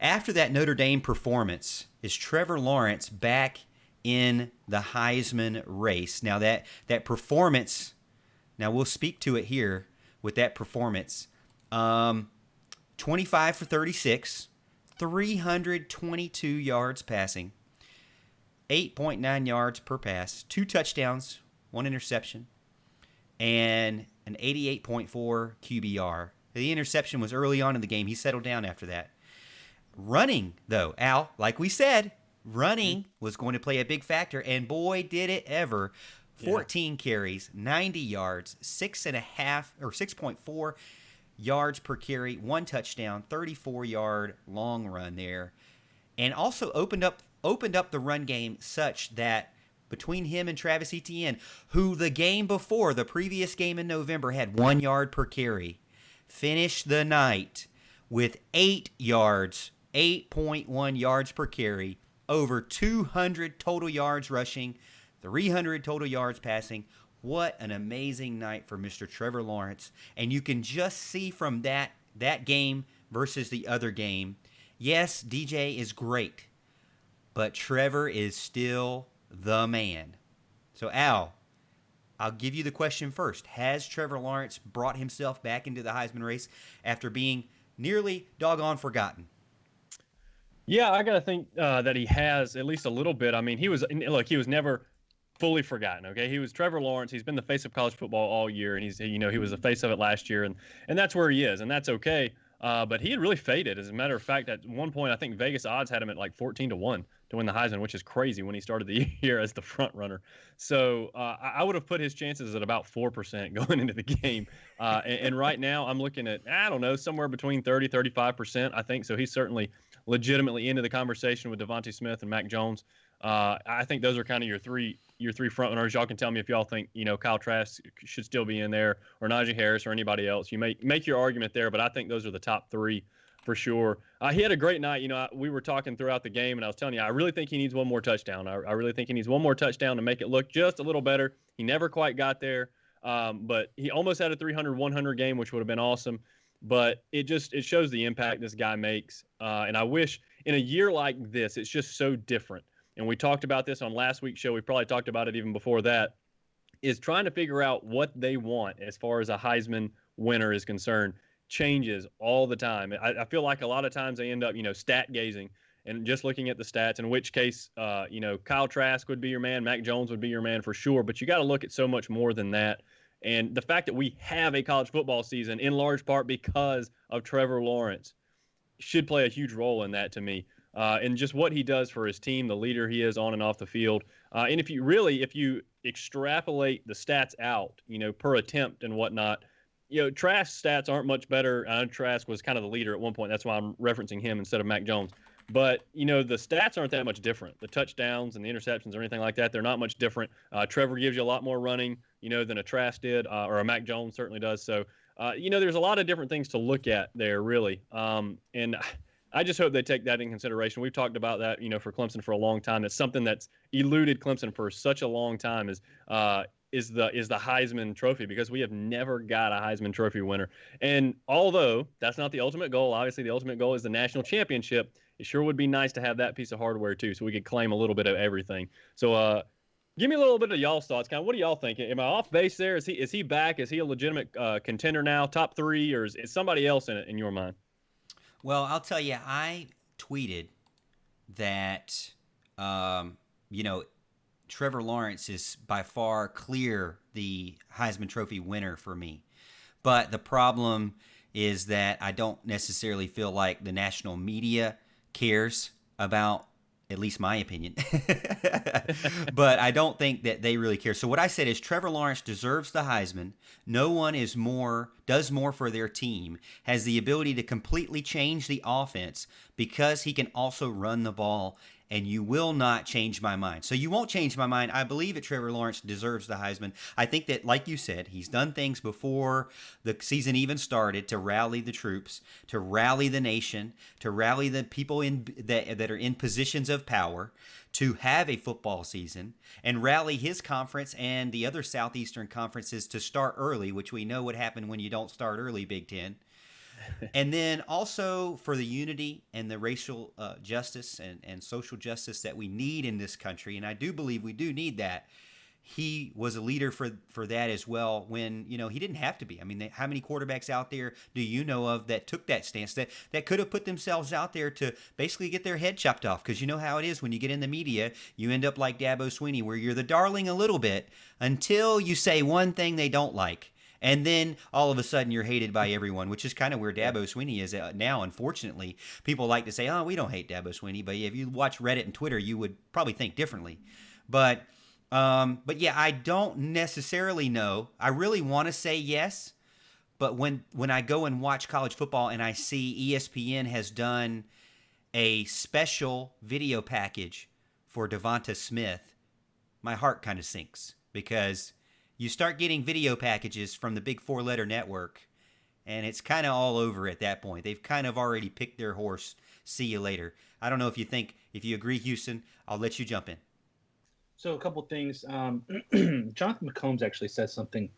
After that Notre Dame performance, is Trevor Lawrence back in the Heisman race? Now that performance, now we'll speak to it here with that performance. 25 for 36, 322 yards passing, 8.9 yards per pass, 2 touchdowns, 1 interception, and an 88.4 QBR. The interception was early on in the game. He settled down after that. Running, though, Al, like we said, running was going to play a big factor, and boy, did it ever. 14 carries, 90 yards, 6.4 yards per carry, 1 touchdown, 34-yard long run there, and also opened up the run game such that between him and Travis Etienne, who the game before, the previous game in November, had 1 yard per carry, finished the night with 8 yards, 8.1 yards per carry, over 200 total yards rushing, 300 total yards passing. What an amazing night for Mr. Trevor Lawrence. And you can just see from that game versus the other game, yes, DJ is great, but Trevor is still the man. So, Al, I'll give you the question first. Has Trevor Lawrence brought himself back into the Heisman race after being nearly doggone forgotten? Yeah, I got to think that he has at least a little bit. I mean, he was never fully forgotten. Okay, he was Trevor Lawrence. He's been the face of college football all year, and he was the face of it last year, and that's where he is, and that's okay. But he had really faded. As a matter of fact, at one point, I think Vegas odds had him at like 14-1 to win the Heisman, which is crazy when he started the year as the front runner. So I would have put his chances at about 4% going into the game. And right now, I'm looking at, I don't know, somewhere between 35%, I think. So he's certainly legitimately into the conversation with DeVonta Smith and Mac Jones. I think those are kind of your three front runners. Y'all can tell me if y'all think Kyle Trask should still be in there, or Najee Harris, or anybody else. You make your argument there, but I think those are the top 3 for sure. He had a great night. We were talking throughout the game, and I was telling you, I really think he needs one more touchdown. I really think he needs one more touchdown to make it look just a little better. He never quite got there, but he almost had a 300-100 game, which would have been awesome. But it shows the impact this guy makes, and I wish in a year like this, it's just so different. And we talked about this on last week's show. We probably talked about it even before that, is trying to figure out what they want as far as a Heisman winner is concerned changes all the time. I feel like a lot of times they end up, stat gazing and just looking at the stats, in which case, Kyle Trask would be your man, Mac Jones would be your man for sure. But you got to look at so much more than that. And the fact that we have a college football season in large part because of Trevor Lawrence should play a huge role in that to me. And just what he does for his team, the leader he is on and off the field. And if you extrapolate the stats out, per attempt and whatnot, Trask's stats aren't much better. I know Trask was kind of the leader at one point. That's why I'm referencing him instead of Mac Jones. But, the stats aren't that much different. The touchdowns and the interceptions or anything like that, they're not much different. Trevor gives you a lot more running, than a Trask did, or a Mac Jones certainly does. So, there's a lot of different things to look at there, really. And I just hope they take that in consideration. We've talked about that, for Clemson for a long time. It's something that's eluded Clemson for such a long time is the Heisman Trophy, because we have never got a Heisman Trophy winner. And although that's not the ultimate goal, obviously the ultimate goal is the national championship. It sure would be nice to have that piece of hardware too, so we could claim a little bit of everything. So give me a little bit of y'all's thoughts. Kind of, what do y'all think? Am I off base there? Is he back? Is he a legitimate contender now, top 3, or is somebody else in it in your mind? Well, I'll tell you, I tweeted that, Trevor Lawrence is by far clear the Heisman Trophy winner for me. But the problem is that I don't necessarily feel like the national media cares about, at least my opinion. But I don't think that they really care. So what I said is Trevor Lawrence deserves the Heisman. No one does more for their team, has the ability to completely change the offense because he can also run the ball, and you will not change my mind. So you won't change my mind. I believe that Trevor Lawrence deserves the Heisman. I think that, like you said, he's done things before the season even started to rally the troops, to rally the nation, to rally the people that are in positions of power, to have a football season, and rally his conference and the other Southeastern conferences to start early, which we know what happened when you don't start early, Big Ten. And then also for the unity and the racial justice and social justice that we need in this country, and I do believe we do need that. He was a leader for that as well when, he didn't have to be. I mean, how many quarterbacks out there do you know of that took that stance, that could have put themselves out there to basically get their head chopped off? Because you know how it is when you get in the media, you end up like Dabo Swinney, where you're the darling a little bit until you say one thing they don't like. And then all of a sudden you're hated by everyone, which is kind of where Dabo Swinney is now, unfortunately. People like to say, oh, we don't hate Dabo Swinney. But if you watch Reddit and Twitter, you would probably think differently. But yeah, I don't necessarily know. I really want to say yes. But when I go and watch college football and I see ESPN has done a special video package for DeVonta Smith, my heart kind of sinks, because you start getting video packages from the big four-letter network, and it's kind of all over at that point. They've kind of already picked their horse. See you later. I don't know if you agree, Houston. I'll let you jump in. So a couple things. Jonathan McCombs actually said something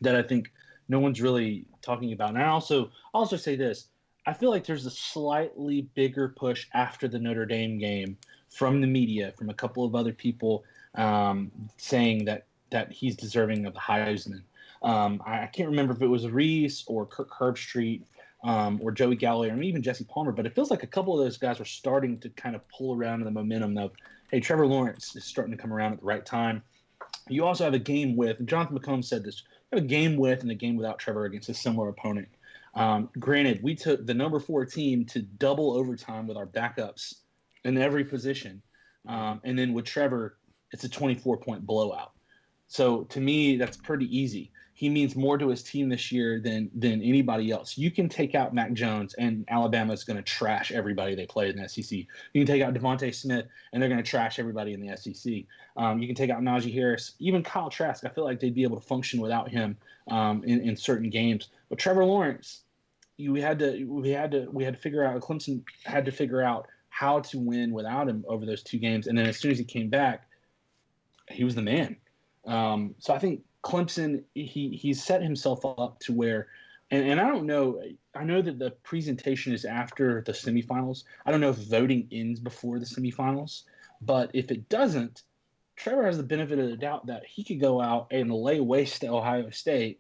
that I think no one's really talking about. And I'll also say this. I feel like there's a slightly bigger push after the Notre Dame game from the media, from a couple of other people saying that he's deserving of the Heisman. I can't remember if it was Reese or Kirk Herbstreit or Joey Galloway or even Jesse Palmer, but it feels like a couple of those guys are starting to kind of pull around in the momentum of, hey, Trevor Lawrence is starting to come around at the right time. You also have a game with, Jonathan McCombs said this, you have a game with and a game without Trevor against a similar opponent. Granted, we took the number 4 team to double overtime with our backups in every position. And then with Trevor, it's a 24-point blowout. So to me, that's pretty easy. He means more to his team this year than anybody else. You can take out Mac Jones, and Alabama's going to trash everybody they play in the SEC. You can take out DeVonta Smith, and they're going to trash everybody in the SEC. You can take out Najee Harris, even Kyle Trask. I feel like they'd be able to function without him in certain games. But Trevor Lawrence, we had to figure out. Clemson had to figure out how to win without him over those 2 games. And then as soon as he came back, he was the man. So I think Clemson, he's set himself up to where, and I don't know, I know that the presentation is after the semifinals. I don't know if voting ends before the semifinals, but if it doesn't, Trevor has the benefit of the doubt that he could go out and lay waste to Ohio State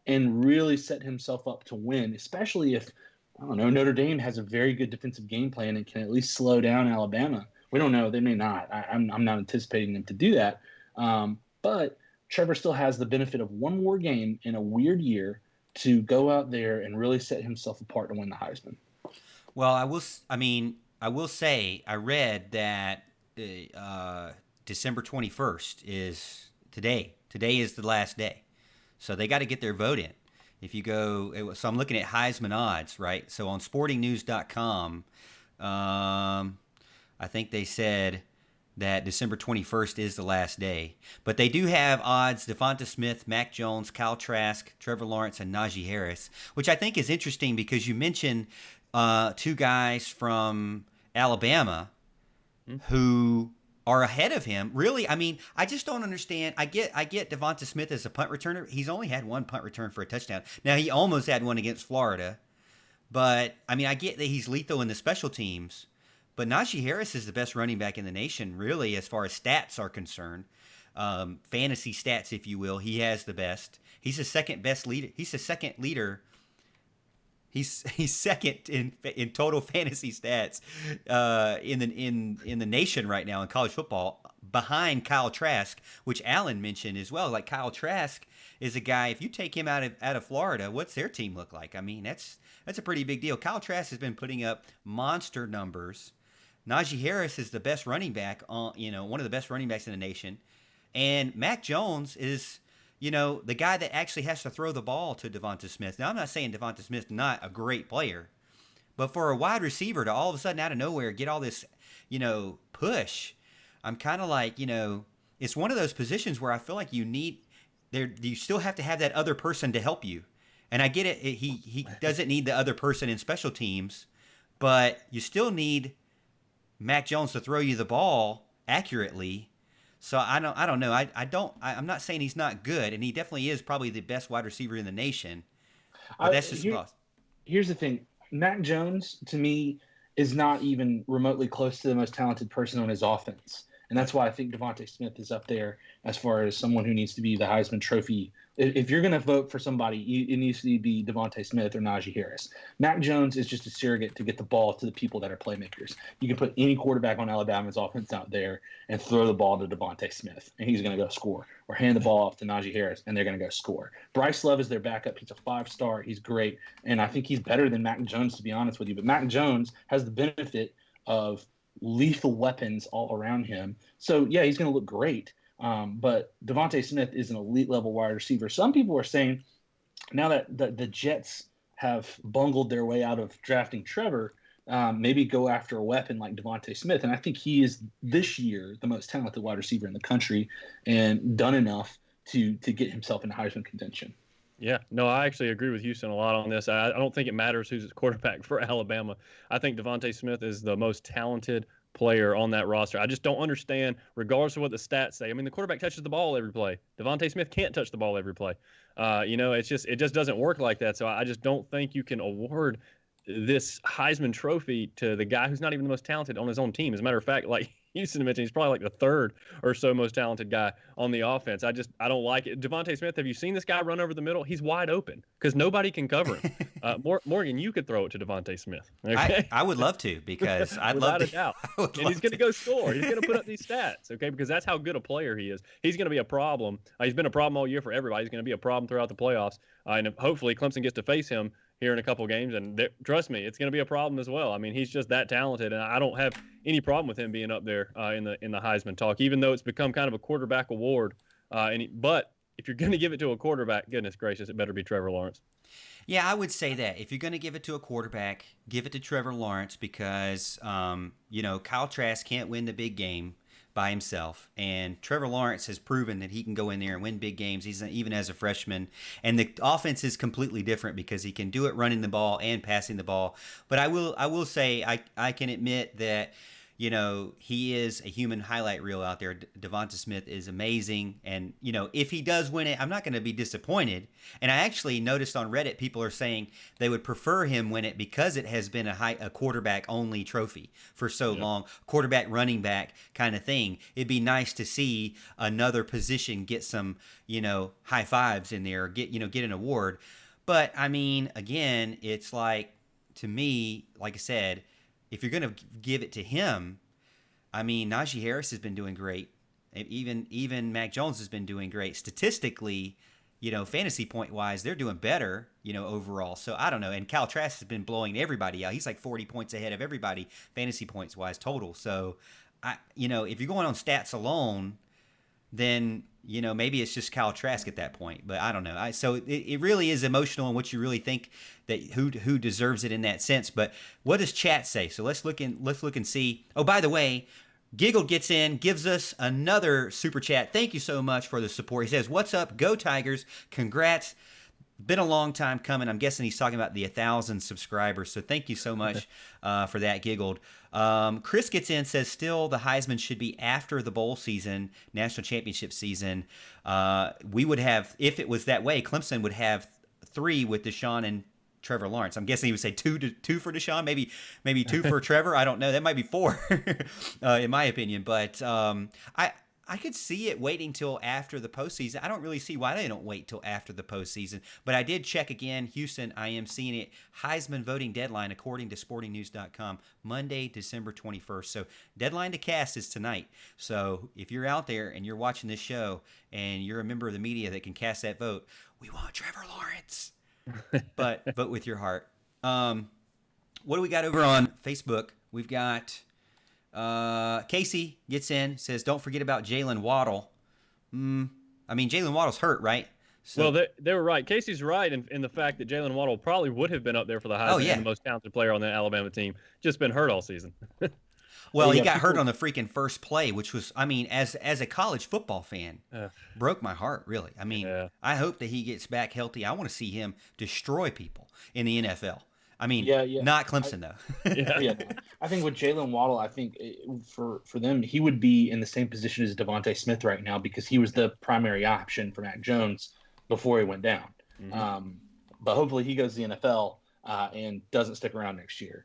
and really set himself up to win, especially if, I don't know, Notre Dame has a very good defensive game plan and can at least slow down Alabama. We don't know. They may not. I'm not anticipating them to do that. But Trevor still has the benefit of one more game in a weird year to go out there and really set himself apart to win the Heisman. Well, I will say I read that December 21st is today. Today is the last day. So they got to get their vote in. If you go, so I'm looking at Heisman odds, right? So on sportingnews.com, I think they said that December 21st is the last day. But they do have odds: DeVonta Smith, Mac Jones, Kyle Trask, Trevor Lawrence, and Najee Harris, which I think is interesting because you mentioned 2 guys from Alabama who are ahead of him. Really, I mean, I just don't understand. I get DeVonta Smith as a punt returner. He's only had 1 punt return for a touchdown. Now, he almost had one against Florida. But, I mean, I get that he's lethal in the special teams. But Najee Harris is the best running back in the nation, really, as far as stats are concerned. Fantasy stats, if you will. He has the best. He's the second best leader. He's the second leader. He's second in total fantasy stats in the nation right now in college football, behind Kyle Trask, which Alan mentioned as well. Like, Kyle Trask is a guy, if you take him out of Florida, what's their team look like? I mean, that's a pretty big deal. Kyle Trask has been putting up monster numbers. Najee Harris is the best running back one of the best running backs in the nation. And Mac Jones is, the guy that actually has to throw the ball to DeVonta Smith. Now, I'm not saying DeVonta Smith's not a great player, but for a wide receiver to all of a sudden out of nowhere get all this, push, I'm kind of like, it's one of those positions where I feel like you still have to have that other person to help you. And I get it. He doesn't need the other person in special teams, but you still need Mac Jones to throw you the ball accurately. So I don't know. I'm not saying he's not good, and he definitely is probably the best wide receiver in the nation. But that's just a loss. here's the thing. Mac Jones, to me, is not even remotely close to the most talented person on his offense. And that's why I think DeVonta Smith is up there as far as someone who needs to be the Heisman Trophy. If you're going to vote for somebody, it needs to be DeVonta Smith or Najee Harris. Mac Jones is just a surrogate to get the ball to the people that are playmakers. You can put any quarterback on Alabama's offense out there and throw the ball to DeVonta Smith, and he's going to go score. Or hand the ball off to Najee Harris, and they're going to go score. Bryce Love is their backup. He's a 5-star. He's great. And I think he's better than Mac Jones, to be honest with you. But Mac Jones has the benefit of lethal weapons all around him. So, yeah, he's going to look great. But DeVonta Smith is an elite-level wide receiver. Some people are saying now that the Jets have bungled their way out of drafting Trevor, maybe go after a weapon like DeVonta Smith. And I think he is, this year, the most talented wide receiver in the country and done enough to get himself in Heisman contention. Yeah, no, I actually agree with Houston a lot on this. I don't think it matters who's quarterback for Alabama. I think DeVonta Smith is the most talented player on that roster. I just don't understand, regardless of what the stats say. I mean, the quarterback touches the ball every play. DeVonta Smith can't touch the ball every play. It just doesn't work like that. So I just don't think you can award this Heisman Trophy to the guy who's not even the most talented on his own team. As a matter of fact, like Houston mentioned, he's probably like the third or so most talented guy on the offense. I don't like it. DeVonta Smith, have you seen this guy run over the middle? He's wide open because nobody can cover him. Morgan, you could throw it to DeVonta Smith. Okay? I would love to, because I'd love to. Without a doubt. And he's going to go score. He's going to put up these stats, okay, because that's how good a player he is. He's going to be a problem. He's been a problem all year for everybody. He's going to be a problem throughout the playoffs. And hopefully Clemson gets to face him here in a couple games, and trust me, it's going to be a problem as well. I mean, he's just that talented, and I don't have any problem with him being up there in the Heisman talk, even though it's become kind of a quarterback award. But if you're going to give it to a quarterback, goodness gracious, it better be Trevor Lawrence. Yeah, I would say that if you're going to give it to a quarterback, give it to Trevor Lawrence, because Kyle Trask can't win the big game by himself, and Trevor Lawrence has proven that he can go in there and win big games. He's even as a freshman, and the offense is completely different because he can do it running the ball and passing the ball. But I will say I can admit that he is a human highlight reel out there. DeVonta Smith is amazing. And, if he does win it, I'm not going to be disappointed. And I actually noticed on Reddit, people are saying they would prefer him win it because it has been a quarterback-only trophy for so long, quarterback, running back kind of thing. It'd be nice to see another position get some, high fives in there, get an award. But, I mean, again, it's like, to me, like I said, if you're going to give it to him, I mean, Najee Harris has been doing great. Even Mac Jones has been doing great. Statistically, fantasy point-wise, they're doing better, overall. So, I don't know. And Kyle Trask has been blowing everybody out. He's like 40 points ahead of everybody, fantasy points-wise, total. So, if you're going on stats alone, then, maybe it's just Kyle Trask at that point. But I don't know. So it really is emotional in what you really think that who deserves it in that sense. But what does chat say? So let's look and see. Oh, by the way, Giggle gets in, gives us another super chat. Thank you so much for the support. He says, "What's up? Go Tigers. Congrats. Been a long time coming." I'm guessing he's talking about the 1,000 subscribers. So thank you so much for that, Giggled. Chris gets in, says, "Still, the Heisman should be after the bowl season, national championship season. We would have, if it was that way, Clemson would have 3 with Deshaun and Trevor Lawrence." I'm guessing he would say two for Deshaun, maybe 2 for Trevor. I don't know. That might be 4, in my opinion. But I could see it waiting till after the postseason. I don't really see why they don't wait till after the postseason. But I did check again. Houston, I am seeing it. Heisman voting deadline, according to sportingnews.com, Monday, December 21st. So deadline to cast is tonight. So if you're out there and you're watching this show and you're a member of the media that can cast that vote, we want Trevor Lawrence. But vote with your heart. What do we got over on Facebook? We've got... Casey gets in, says, "Don't forget about Jalen Waddle." I mean, Jalen Waddle's hurt, right? So, well, they were right. Casey's right in the fact that Jalen Waddle probably would have been up there for the Heisman and the most talented player on the Alabama team. Just been hurt all season. Well, he got hurt on the freaking first play, which was, I mean, as a college football fan, broke my heart, really. I mean, I hope that he gets back healthy. I want to see him destroy people in the NFL. I mean, not Clemson, though. I think with Jalen Waddle, I think for them, he would be in the same position as DeVonta Smith right now because he was the primary option for Mac Jones before he went down. Mm-hmm. But hopefully he goes to the NFL. and doesn't stick around next year.